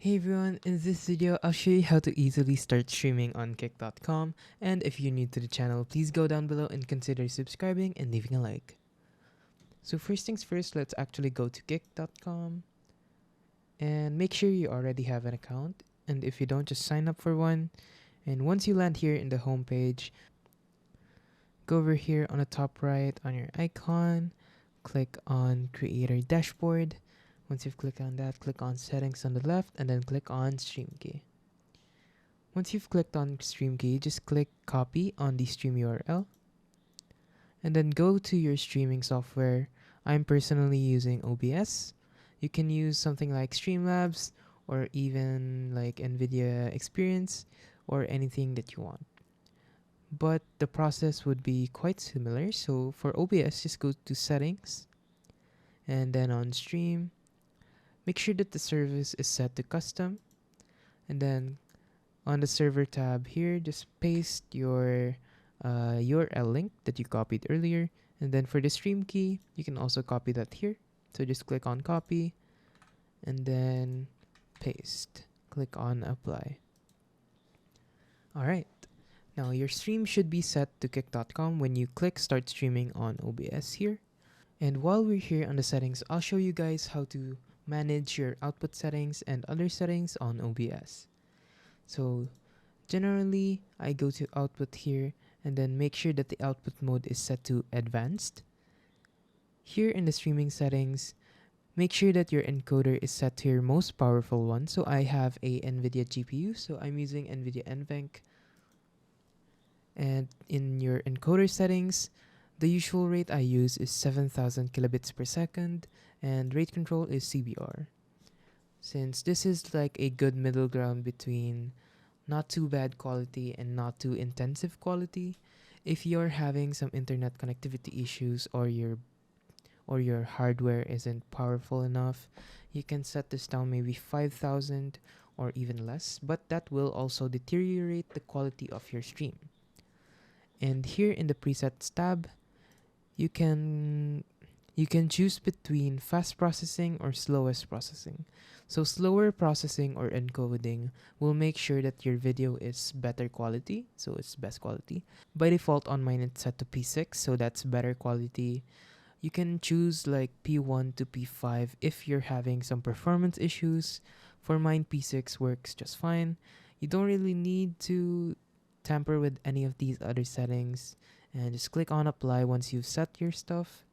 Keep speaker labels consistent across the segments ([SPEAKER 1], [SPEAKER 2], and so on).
[SPEAKER 1] Hey everyone, in this video, I'll show you how to easily start streaming on Kick.com, and if you're new to the channel, please go down below and consider subscribing and leaving a like. So first things first, let's actually go to Kick.com, and make sure you already have an account, and if you don't, just sign up for one. And once you land here in the home page, go over here on the top right on your icon, click on Creator Dashboard. Once you've clicked on that, click on Settings on the left, and then click on Stream Key. Once you've clicked on Stream Key, just click Copy on the stream URL, and then go to your streaming software. I'm personally using OBS. You can use something like Streamlabs or even like NVIDIA Experience or anything that you want. But the process would be quite similar. So for OBS, just go to Settings, and then on Stream, make sure that the service is set to Custom, and then on the server tab here, just paste your URL link that you copied earlier. And then for the stream key, you can also copy that here. So just click on copy and then paste. Click on apply. Alright, now your stream should be set to Kick.com when you click start streaming on OBS here. And while we're here on the settings, I'll show you guys how to manage your output settings and other settings on OBS. So generally, I go to output here and then make sure that the output mode is set to advanced. Here in the streaming settings, make sure that your encoder is set to your most powerful one. So I have a NVIDIA GPU, so I'm using NVIDIA NVENC. And in your encoder settings, the usual rate I use is 7000 kilobits per second, and rate control is CBR. Since this is like a good middle ground between not too bad quality and not too intensive quality, if you're having some internet connectivity issues or your hardware isn't powerful enough, you can set this down maybe 5000 or even less, but that will also deteriorate the quality of your stream. And here in the presets tab, you can choose between fast processing or slowest processing. So slower processing or encoding will make sure that your video is better quality, so it's best quality. By default on mine it's set to P6, so that's better quality. You can choose like P1 to P5 if you're having some performance issues. For mine, P6 works just fine. You don't really need to tamper with any of these other settings, and just click on apply once you've set your stuff.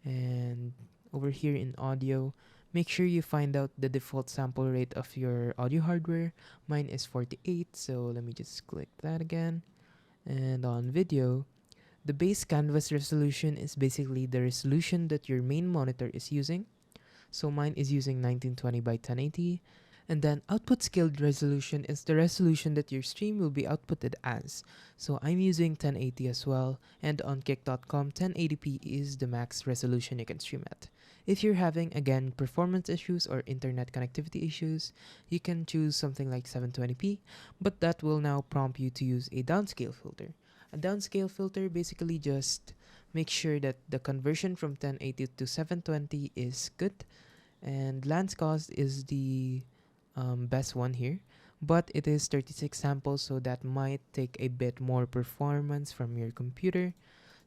[SPEAKER 1] And over here in audio, make sure you find out the default sample rate of your audio hardware. Mine is 48, so let me just click that again. And on video, the base canvas resolution is basically the resolution that your main monitor is using. So mine is using 1920 by 1080. And then output scaled resolution is the resolution that your stream will be outputted as. So I'm using 1080 as well, and on Kick.com 1080p is the max resolution you can stream at. If you're having again performance issues or internet connectivity issues, you can choose something like 720p, but that will now prompt you to use a downscale filter. A downscale filter basically just makes sure that the conversion from 1080 to 720 is good, and Lance cost is the best one here, but it is 36 samples, so that might take a bit more performance from your computer.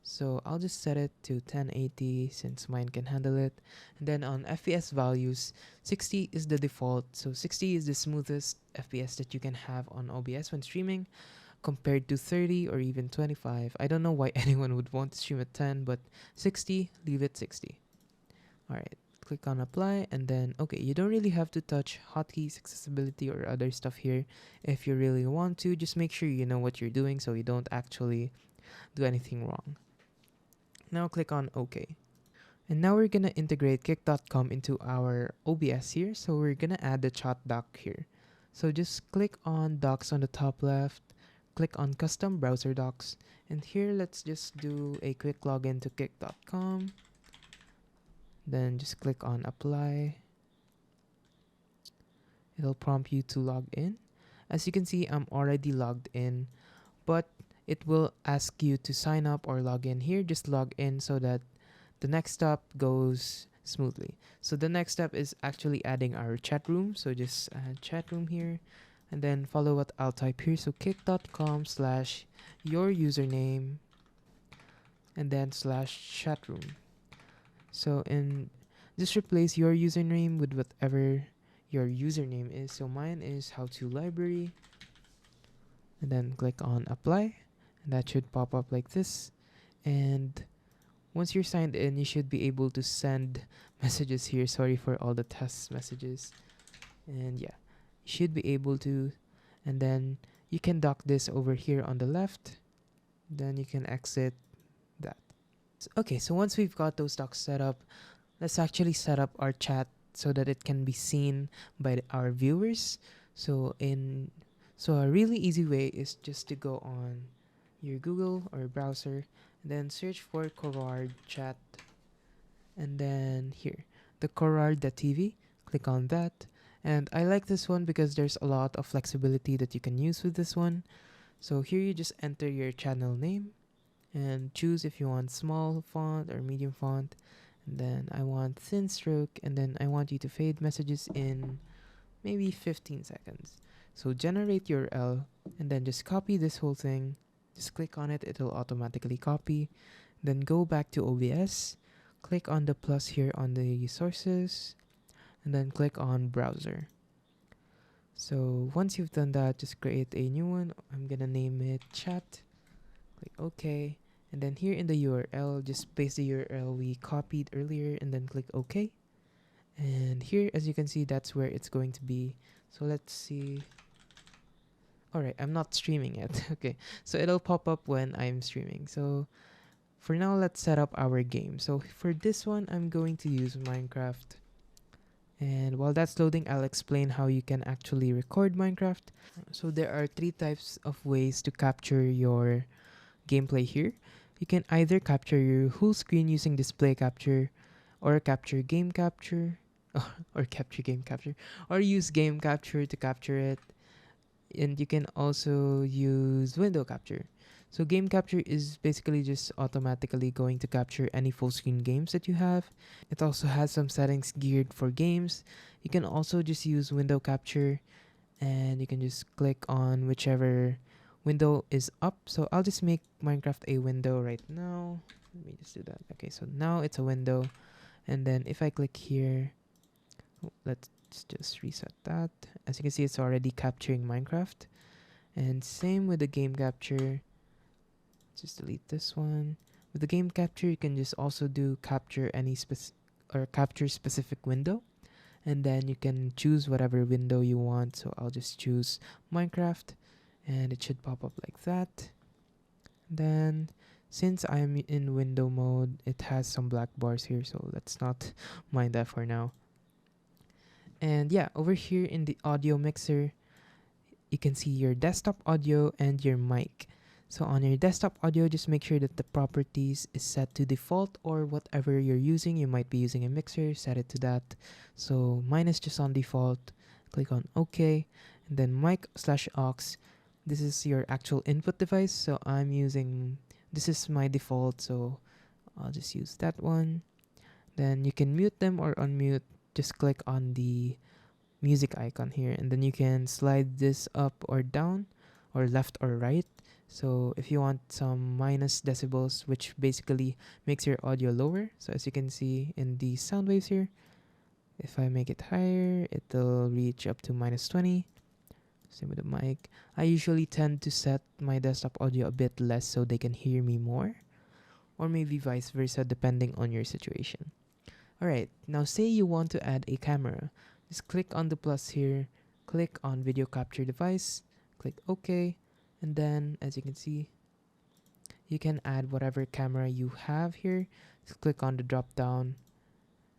[SPEAKER 1] So I'll just set it to 1080 since mine can handle it. And then on FPS values, 60 is the default. So 60 is the smoothest FPS that you can have on OBS when streaming, compared to 30 or even 25. I don't know why anyone would want to stream at 10, but 60, leave it 60. Alright, click on apply, and then okay, you don't really have to touch hotkeys, accessibility, or other stuff here. If you really want to, just make sure you know what you're doing so you don't actually do anything wrong. Now click on OK. And now we're gonna integrate Kick.com into our OBS here. So we're gonna add the chat doc here. So just click on docs on the top left, click on custom browser docs, and here let's just do a quick login to Kick.com. Then just click on apply. It'll prompt you to log in. As you can see, I'm already logged in, but it will ask you to sign up or log in here. Just log in so that the next step goes smoothly. So the next step is actually adding our chat room. So just add chat room here and then follow what I'll type here. So kick.com slash your username and then slash chat room. So in just replace your username with whatever your username is. So mine is how to library and then click on apply and that should pop up like this. And once you're signed in, you should be able to send messages here. Sorry for all the test messages. And yeah, you should be able to. And then you can dock this over here on the left. Then you can exit that. Okay, so once we've got those docks set up, let's actually set up our chat so that it can be seen by our viewers. So a really easy way is just to go on your Google or browser and then search for Corard chat and then here the Corard.tv, click on that. And I like this one because there's a lot of flexibility that you can use with this one. So here you just enter your channel name and choose if you want small font or medium font. And then I want thin stroke and then I want you to fade messages in maybe 15 seconds. So generate URL and then just copy this whole thing. Just click on it, it'll automatically copy. Then go back to OBS, click on the plus here on the sources, and then click on browser. So once you've done that, just create a new one. I'm gonna name it chat. Click OK. And then here in the URL, just paste the URL we copied earlier and then click OK. And here, as you can see, that's where it's going to be. So let's see. Alright, I'm not streaming yet. Okay, so it'll pop up when I'm streaming. So for now, let's set up our game. So for this one, I'm going to use Minecraft. And while that's loading, I'll explain how you can actually record Minecraft. So there are three types of ways to capture your gameplay here. You can either capture your whole screen using display capture, or capture game capture, or capture game capture, or use game capture to capture it. And you can also use window capture. So game capture is basically just automatically going to capture any full screen games that you have. It also has some settings geared for games. You can also just use window capture and you can just click on whichever window is up. So I'll just make Minecraft a window right now. Let me just do that. Okay, so now it's a window. And then if I click here, let's just reset that. As you can see, it's already capturing Minecraft. And same with the game capture. Just delete this one. With the game capture, you can just also do capture any capture specific window. And then you can choose whatever window you want. So I'll just choose Minecraft and it should pop up like that. Then since I'm in window mode, it has some black bars here. So let's not mind that for now. And yeah, over here in the audio mixer, you can see your desktop audio and your mic. So on your desktop audio, just make sure that the properties is set to default or whatever you're using. You might be using a mixer, set it to that. So mine is just on default. Click on OK. And then mic/aux. This is your actual input device. So this is my default. So I'll just use that one. Then you can mute them or unmute. Just click on the music icon here and then you can slide this up or down or left or right. So if you want some minus decibels, which basically makes your audio lower, so as you can see in the sound waves here, if I make it higher, it'll reach up to -20. Same with the mic. I usually tend to set my desktop audio a bit less so they can hear me more, or maybe vice versa depending on your situation. Alright, now say you want to add a camera. Just click on the plus here, click on video capture device, click OK, and then as you can see, you can add whatever camera you have here. Just click on the drop down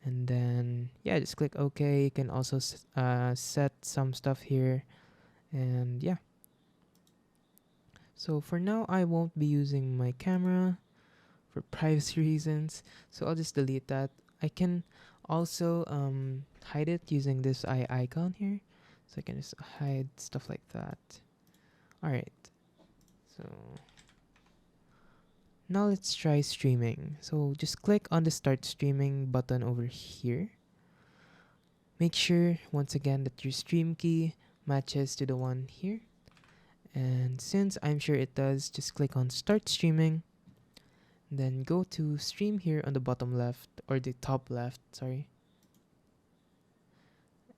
[SPEAKER 1] and then yeah, just click OK. You can also set some stuff here and yeah. So for now, I won't be using my camera for privacy reasons, so I'll just delete that. I can also hide it using this eye icon here, so I can just hide stuff like that. Alright, so Now let's try streaming. So just click on the start streaming button over here. Make sure once again that your stream key matches to the one here. And since I'm sure it does, just click on start streaming. Then go to stream here on the bottom left, or the top left, sorry.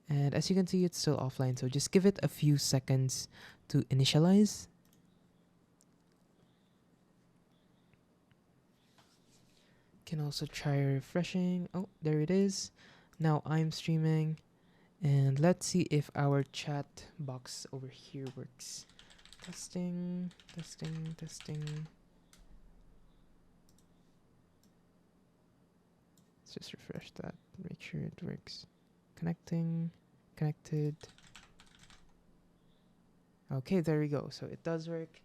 [SPEAKER 1] And as you can see, it's still offline, so just give it a few seconds to initialize. Can also try refreshing. Oh, there it is. Now I'm streaming. And let's see if our chat box over here works. Testing, testing, testing. Let's just refresh that, make sure it works. Connecting, connected. Okay, there we go. So it does work.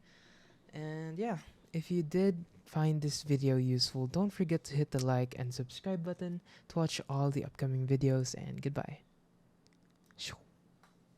[SPEAKER 1] And yeah, if you did find this video useful, don't forget to hit the like and subscribe button to watch all the upcoming videos, and goodbye.